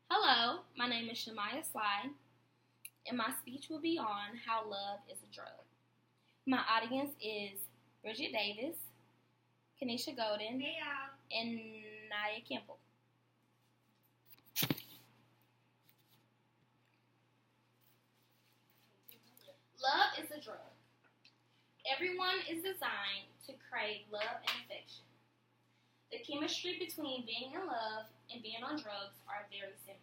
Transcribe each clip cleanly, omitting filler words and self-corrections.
Hello, my name is Shamaya Sly, and my speech will be on how love is a drug. My audience is Bridget Davis, Kanisha Golden, Hey y'all. and Naya Campbell. Love is a drug. Everyone is designed to crave love and affection. The chemistry between being in love and being on drugs are very similar.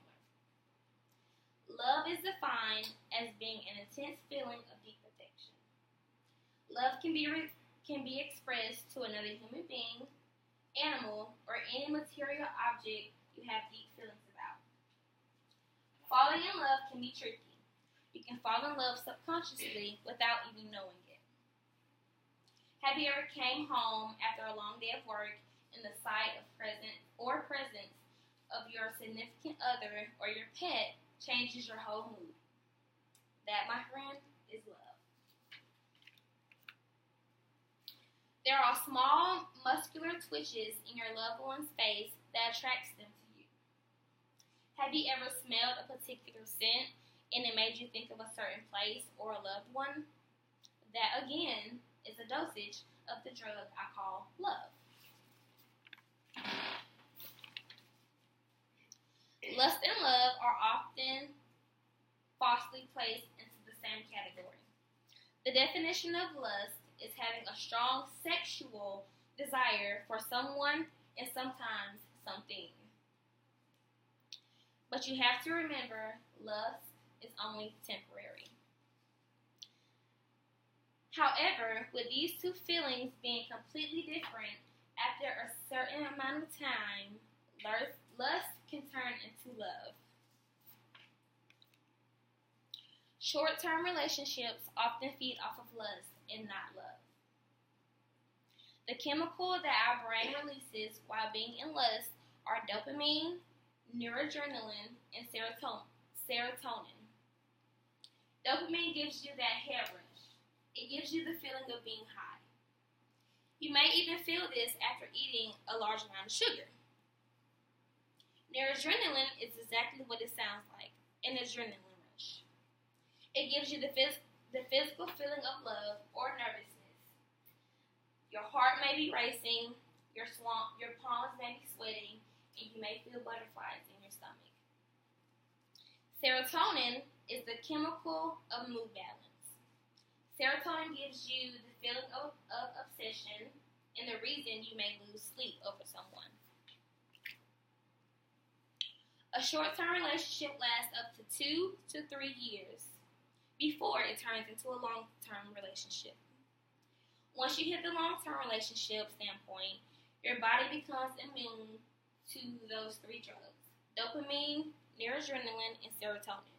Love is defined as being an intense feeling of deep affection. Love can be expressed to another human being, animal, or any material object you have deep feelings about. Falling in love can be tricky. You can fall in love subconsciously without even knowing it. Have you ever came home after a long day of work and the sight of presence of your significant other or your pet changes your whole mood? That, my friend, is love. There are small muscular twitches in your loved one's face that attracts them to you. Have you ever smelled a particular scent and it made you think of a certain place or a loved one? That, again, is a dosage of the drug I call love. Lust and love are often falsely placed into the same category. The definition of lust is having a strong sexual desire for someone and sometimes something. But you have to remember, lust is only temporary. However, with these two feelings being completely different, after a certain amount of time, lust can turn into love. Short-term relationships often feed off of lust and not love. The chemical that our brain releases while being in lust are dopamine, noradrenaline, and serotonin. Dopamine gives you that head rush. It gives you the feeling of being high. You may even feel this after eating a large amount of sugar. Noradrenaline is exactly what it sounds like, an adrenaline rush. It gives you the physical feeling of love or nervousness. Your heart may be racing, your palms may be sweating, and you may feel butterflies in your stomach. Serotonin is the chemical of mood balance. Serotonin gives you the feeling of obsession and the reason you may lose sleep over someone. A short-term relationship lasts up to 2 to 3 years before it turns into a long-term relationship. Once you hit the long-term relationship standpoint, your body becomes immune to those three drugs: dopamine, noradrenaline, and serotonin.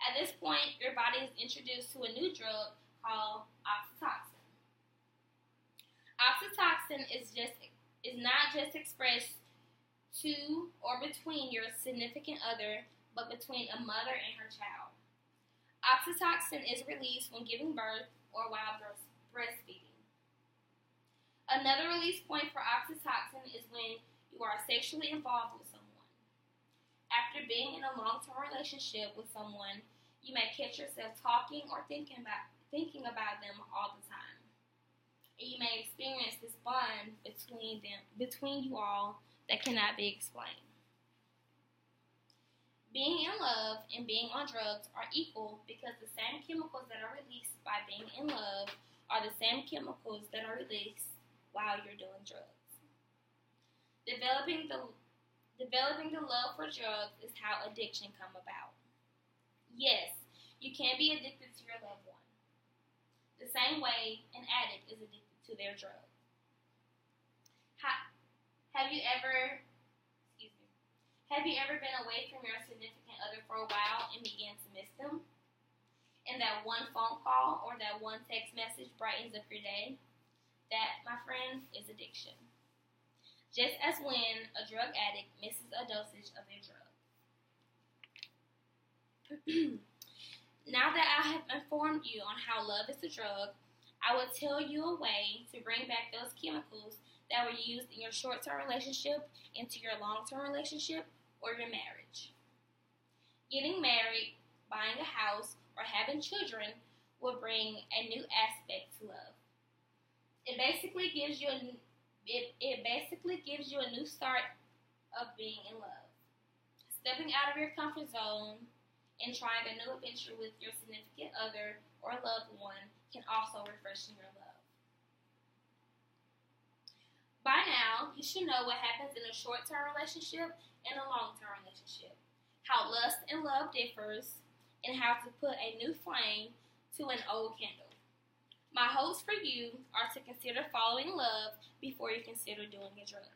At this point, your body is introduced to a new drug called oxytocin. Oxytocin is not just expressed to or between your significant other, but between a mother and her child. Oxytocin is released when giving birth or while breastfeeding. Another release point for oxytocin is when you are sexually involved with someone. After being in a long-term relationship with someone, you may catch yourself talking or thinking about them all the time. And you may experience this bond between you all that cannot be explained. Being in love and being on drugs are equal because the same chemicals that are released by being in love are the same chemicals that are released while you're doing drugs. Developing the love for drugs is how addiction come about. Yes, you can be addicted to your loved one, the same way an addict is addicted to their drug. Have you ever been away from your significant other for a while and began to miss them? And that one phone call or that one text message brightens up your day? That, my friend, is addiction. Just as when a drug addict misses a dosage of their drug. Now that I have informed you on how love is a drug, I will tell you a way to bring back those chemicals that were used in your short-term relationship into your long-term relationship or your marriage. Getting married, buying a house, or having children will bring a new aspect to love. It basically gives you a new start of being in love. Stepping out of your comfort zone and trying a new adventure with your significant other or loved one can also refresh your love. By now, you should know what happens in a short-term relationship and a long-term relationship, how lust and love differs, and how to put a new flame to an old candle. My hopes for you are to consider following love before you consider doing a drug.